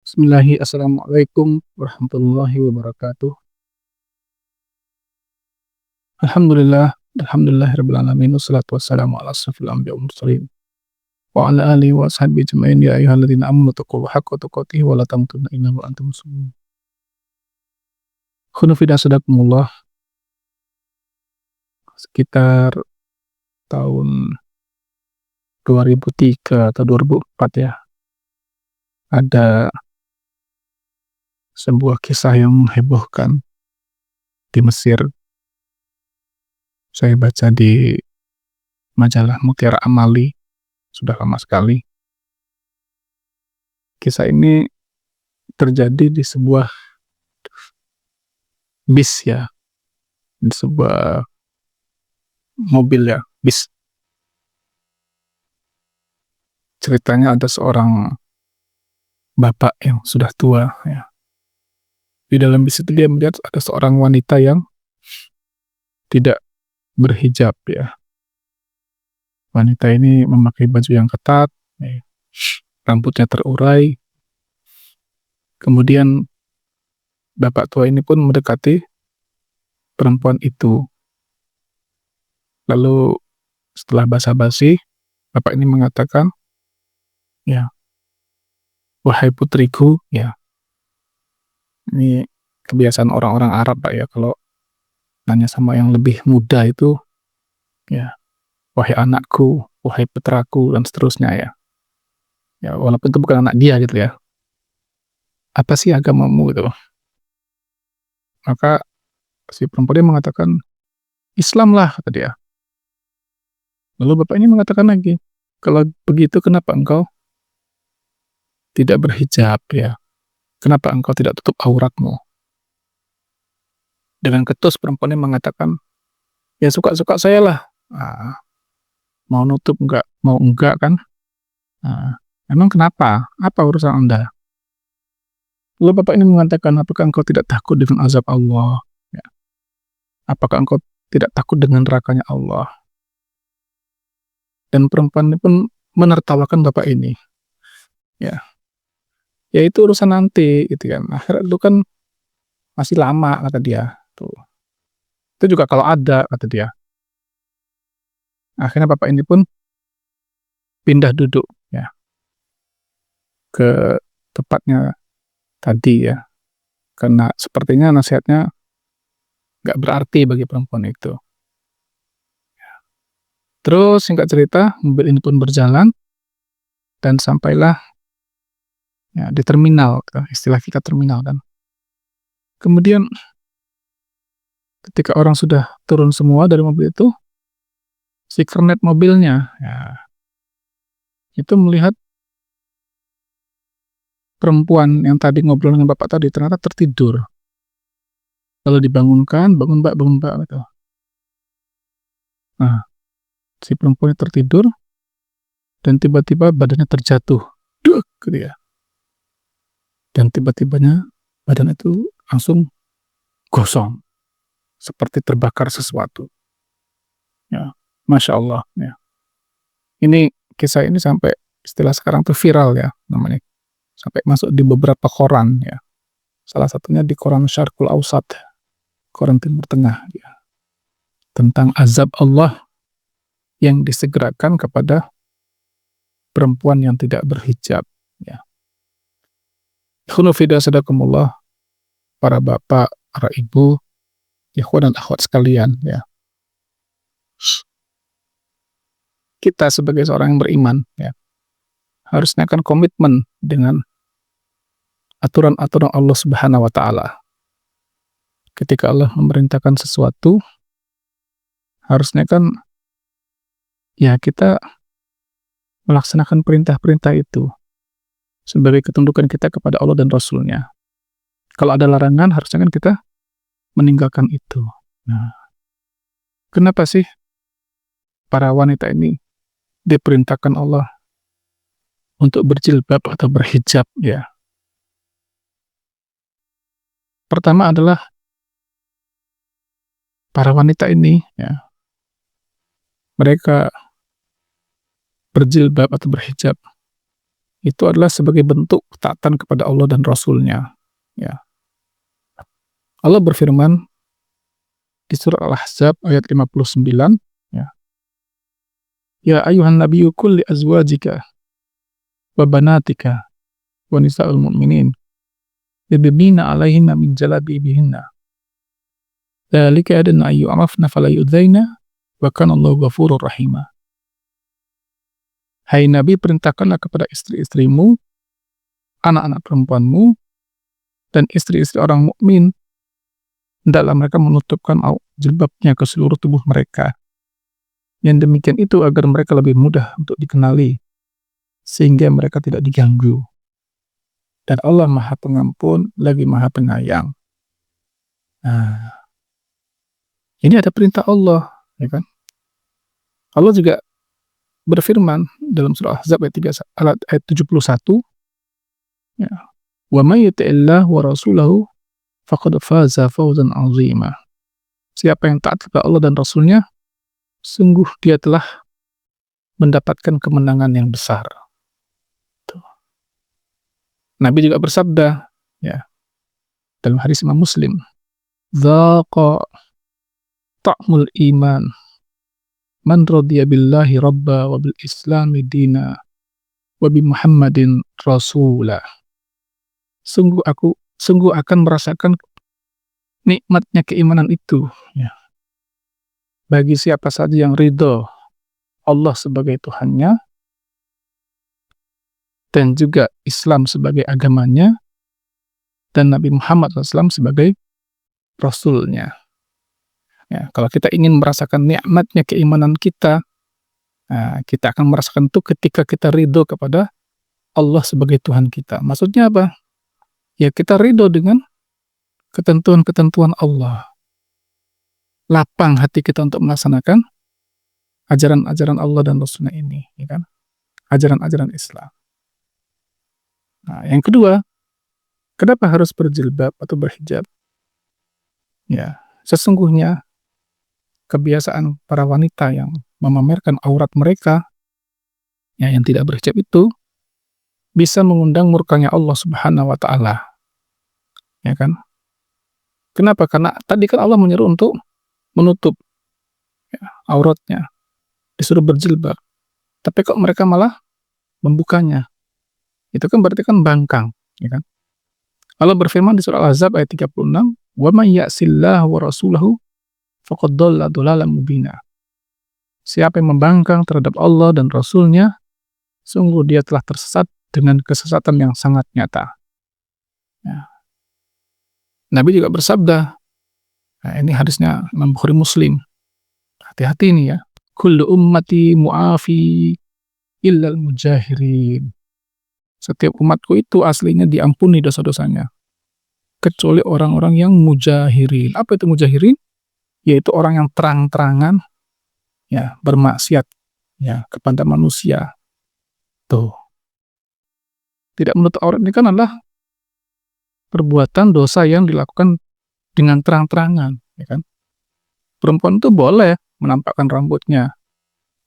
Assalamualaikum warahmatullahi wabarakatuh. Alhamdulillah, alhamdulillahirabbil alamin wassalatu wassalamu ala asrofil anbiya'i wal mursalin wa ala alihi wa sahbihi ajmain ya ayyuhalladzina amanu taqullaha haqqa tuqatih wa la tamutunna illa wa antum muslimun. Khonufida sadakumullah, sekitar tahun 2003 atau 2004 ya, ada sebuah kisah yang menghebohkan di Mesir. Saya baca di majalah Mutiara Amali, sudah lama sekali. Kisah ini terjadi di sebuah bis ya, di sebuah mobil ya, bis. Ceritanya ada seorang bapak yang sudah tua ya. Di dalam bis itu dia melihat ada seorang wanita yang tidak berhijab ya. Wanita ini memakai baju yang ketat, ya. Rambutnya terurai. Kemudian bapak tua ini pun mendekati perempuan itu. Lalu setelah basa-basi, bapak ini mengatakan, ya, wahai putriku, ya. Ini kebiasaan orang-orang Arab Pak ya, kalau nanya sama yang lebih muda itu, ya, wahai anakku, wahai putraku, dan seterusnya ya. Ya, walaupun itu bukan anak dia gitu ya. Apa sih agamamu gitu? Maka si perempuan ini mengatakan, Islam lah, kata dia. Lalu bapak ini mengatakan lagi, kalau begitu kenapa engkau tidak berhijab ya? Kenapa engkau tidak tutup auratmu? Dengan ketus perempuan ini mengatakan, ya suka-suka saya lah. Nah, mau nutup enggak, mau enggak kan? Nah, emang kenapa? Apa urusan Anda? Lalu bapak ini mengatakan, apakah engkau tidak takut dengan azab Allah? Ya. Apakah engkau tidak takut dengan nerakanya Allah? Dan perempuan ini pun menertawakan bapak ini. Ya, ya itu urusan nanti, gitu kan. Akhirat itu kan masih lama, kata dia. Tuh. Itu juga kalau ada, kata dia. Akhirnya bapak ini pun pindah duduk, ya, ke tempatnya tadi ya. Karena sepertinya nasihatnya nggak berarti bagi perempuan itu. Terus singkat cerita, mobil ini pun berjalan dan sampailah ya, di terminal, istilah kita terminal kan. Kemudian ketika orang sudah turun semua dari mobil itu, si kernet mobilnya ya, itu melihat perempuan yang tadi ngobrol dengan bapak tadi ternyata tertidur. Lalu dibangunkan, bangun mbak gitu. Nah, si perempuan tertidur dan tiba-tiba badannya terjatuh, duk, gitu ya. Dan tiba-tibanya badan itu langsung gosong, seperti terbakar sesuatu. Ya, masya Allah. Ya. Ini kisah ini sampai istilah sekarang tuh viral ya namanya, sampai masuk di beberapa koran ya. Salah satunya di koran Syarqul Ausat, koran Timur Tengah ya. Tentang azab Allah yang disegerakan kepada perempuan yang tidak berhijab ya. Khunufida sadakumullah, para bapak, para ibu, ikhwan dan akhwat sekalian ya. Kita sebagai seorang yang beriman ya, harusnya kan komitmen dengan aturan-aturan Allah Subhanahu wa taala. Ketika Allah memerintahkan sesuatu, harusnya kan ya kita melaksanakan perintah-perintah itu sebagai ketundukan kita kepada Allah dan Rasul-Nya. Kalau ada larangan, harusnya kan kita meninggalkan itu. Nah, kenapa sih para wanita ini diperintahkan Allah untuk berjilbab atau berhijab ya? Pertama adalah para wanita ini ya, mereka berjilbab atau berhijab itu adalah sebagai bentuk ketaatan kepada Allah dan Rasul-Nya. Ya. Allah berfirman di surah Al-Ahzab ayat 59, ya. Ya ayuhan nabiyyu qul li azwajika wa banatika wa nisa'il mu'minin yudnina 'alaihinna min jalabibihinna. Dzalika adna ay yu'rafna fala yu'dzaina wa kana Allahu ghafurur rahima. Hai Nabi, perintahkanlah kepada istri-istrimu, anak-anak perempuanmu, dan istri-istri orang mukmin, hendaklah mereka menutupkan jilbabnya ke seluruh tubuh mereka. Yang demikian itu agar mereka lebih mudah untuk dikenali, sehingga mereka tidak diganggu. Dan Allah Maha Pengampun lagi Maha Penyayang. Nah, ini ada perintah Allah, ya kan? Allah juga berfirman dalam surah Ahzab ayat 71, ya, wa may yuti'illah wa rasulahu faqad faza fawzan 'azima. Siapa yang taat kepada Allah dan Rasulnya, sungguh dia telah mendapatkan kemenangan yang besar. Tuh. Nabi juga bersabda, ya, dalam hadis Imam Muslim, "Dzaqa ta'mul iman man radiya billahi rabba wa bil islami dina wa bi Muhammadin rasula." Sungguh akan merasakan nikmatnya keimanan itu, ya, bagi siapa saja yang ridho Allah sebagai Tuhannya dan juga Islam sebagai agamanya dan Nabi Muhammad SAW sebagai Rasulnya. Ya, kalau kita ingin merasakan nikmatnya keimanan kita, nah, kita akan merasakan itu ketika kita ridho kepada Allah sebagai Tuhan kita. Maksudnya apa? Ya, kita ridho dengan ketentuan-ketentuan Allah. Lapang hati kita untuk melaksanakan ajaran-ajaran Allah dan Rasulnya ini, ya kan? Ajaran-ajaran Islam. Nah, yang kedua, kenapa harus berjilbab atau berhijab? Ya, sesungguhnya kebiasaan para wanita yang memamerkan aurat mereka, ya, yang tidak berhijab itu bisa mengundang murkanya Allah Subhanahu wa Ta'ala. Ya kan? Kenapa? Karena tadi kan Allah menyuruh untuk menutup, ya, auratnya, disuruh berjilbab. Tapi kok mereka malah membukanya? Itu kan berarti kan bangkang, ya kan? Allah berfirman di surah Al-Ahzab ayat 36, "Wa may ya'sillahu wa rasulahu faqad dhalla dhalalan mubina." Siapa yang membangkang terhadap Allah dan Rasulnya, sungguh dia telah tersesat dengan kesesatan yang sangat nyata. Ya. Nabi juga bersabda, nah, ini hadisnya Imam Bukhari Muslim, hati-hati ini ya, kullu ummati mu'afi illal mujahirin. Setiap umatku itu aslinya diampuni dosa-dosanya, kecuali orang-orang yang mujahirin. Apa itu mujahirin? Yaitu orang yang terang-terangan, ya, bermaksiat, ya, kepada manusia. Tuh. Tidak menutup aurat ini kan adalah perbuatan dosa yang dilakukan dengan terang-terangan, ya kan? Perempuan itu boleh menampakkan rambutnya,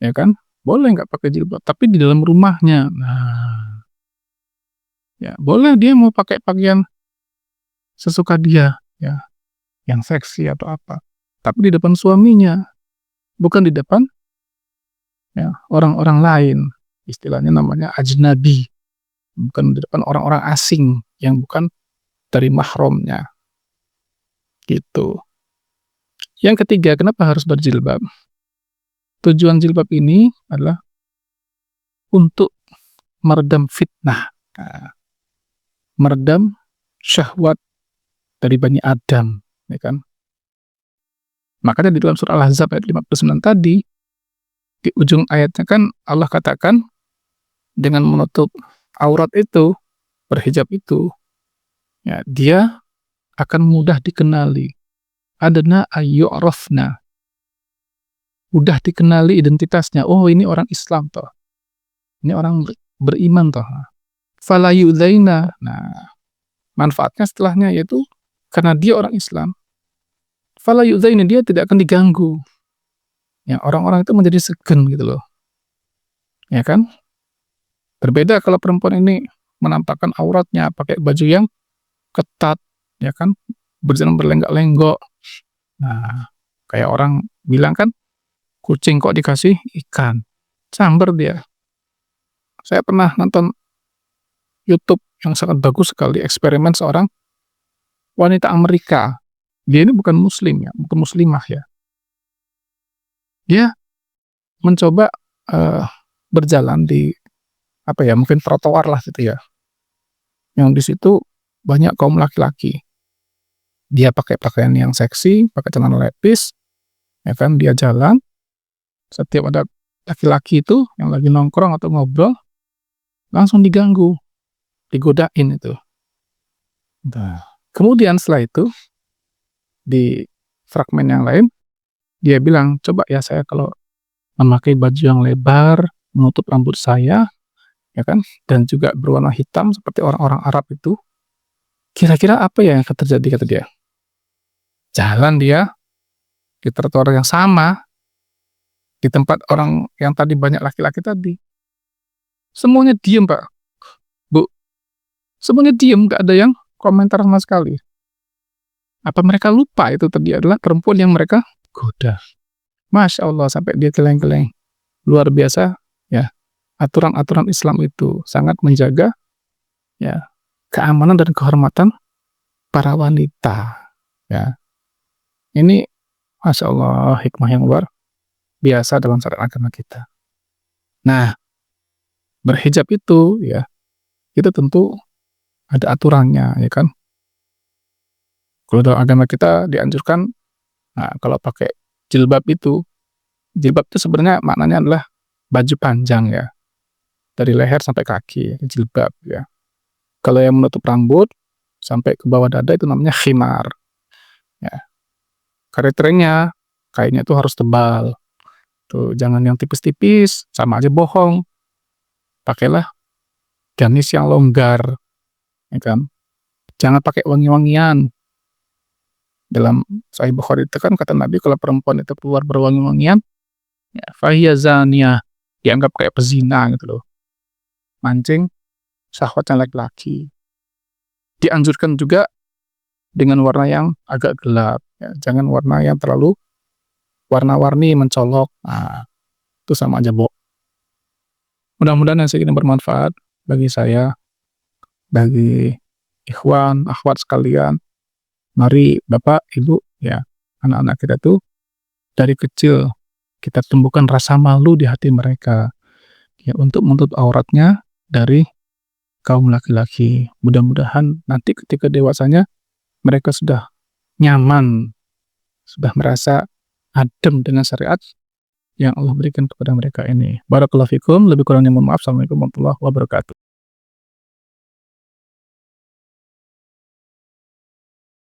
ya kan? Boleh nggak pakai jilbab, tapi di dalam rumahnya. Nah, ya, boleh dia mau pakai pakaian sesuka dia, ya, yang seksi atau apa, tapi di depan suaminya, bukan di depan, ya, orang-orang lain. Istilahnya namanya ajnabi, bukan di depan orang-orang asing yang bukan dari mahramnya. Gitu. Yang ketiga, kenapa harus berjilbab? Tujuan jilbab ini adalah untuk meredam fitnah, meredam syahwat dari Bani Adam, ya kan? Makanya di dalam surah Al-Ahzab ayat 59 tadi, di ujung ayatnya kan Allah katakan dengan menutup aurat itu, berhijab itu, ya, dia akan mudah dikenali. Adna ayyu'rafna. Mudah dikenali identitasnya. Oh, ini orang Islam toh. Ini orang beriman toh. Fala yu'dzaina. Nah, manfaatnya setelahnya yaitu karena dia orang Islam. Fala yu'dzaina, dia tidak akan diganggu. Ya, orang-orang itu menjadi segen gitu loh. Ya kan? Berbeda kalau perempuan ini menampakkan auratnya, pakai baju yang ketat, ya kan, berjalan berlenggak-lenggok. Nah, kayak orang bilang kan, kucing kok dikasih ikan, samber dia. Saya pernah nonton YouTube yang sangat bagus sekali, eksperimen seorang wanita Amerika. Dia ini bukan muslim ya, bukan muslimah ya. Dia mencoba berjalan di apa ya, mungkin trotoar lah gitu ya. Yang di situ banyak kaum laki-laki. Dia pakai pakaian yang seksi, pakai celana lepis, ya kan, dia jalan. Setiap ada laki-laki itu yang lagi nongkrong atau ngobrol, langsung diganggu, digodain itu. Nah, kemudian setelah itu, di fragmen yang lain, dia bilang, coba ya saya kalau memakai baju yang lebar, menutup rambut saya, ya kan, dan juga berwarna hitam seperti orang-orang Arab itu, kira-kira apa ya yang akan terjadi, kata dia. Jalan dia di trotoar yang sama, di tempat orang yang tadi banyak laki-laki tadi. Semuanya diem, Pak. Bu, semuanya diem, gak ada yang komentar sama sekali. Apa mereka lupa itu tadi adalah perempuan yang mereka goda. Masya Allah, sampai dia geleng-geleng. Luar biasa, ya. Aturan-aturan Islam itu sangat menjaga, ya, keamanan dan kehormatan para wanita. Ya, ini Masya Allah hikmah yang luar biasa dalam syariat agama kita. Nah, berhijab itu, ya, itu tentu ada aturannya, ya kan. Kalau dalam agama kita dianjurkan, nah, kalau pakai jilbab itu sebenarnya maknanya adalah baju panjang ya, dari leher sampai kaki, jilbab ya. Kalau yang menutup rambut sampai ke bawah dada itu namanya khimar. Ya. Kriterianya kainnya itu harus tebal. Tuh, jangan yang tipis-tipis, sama aja bohong. Pakailah gamis yang longgar, ya kan. Jangan pakai wangi-wangian. Dalam Sahih Bukhari itu kan kata Nabi kalau perempuan itu keluar berwangi-wangian, ya, fahiya zaniyah, dianggap kayak pezina gitu loh. Mancing syahwatnya laki-laki. Dianjurkan juga dengan warna yang agak gelap, ya. Jangan warna yang terlalu warna-warni mencolok. Nah, itu sama aja, Bo. Mudah-mudahan yang segini bermanfaat bagi saya, bagi ikhwan, akhwat sekalian. Mari Bapak, Ibu, ya, anak-anak kita tuh dari kecil kita tumbuhkan rasa malu di hati mereka, ya, untuk menutup auratnya dari kaum laki-laki. Mudah-mudahan nanti ketika dewasanya mereka sudah nyaman, sudah merasa adem dengan syariat yang Allah berikan kepada mereka ini. Barakallahu fikum, lebih kurangnya mohon maaf. Assalamualaikum warahmatullahi wabarakatuh.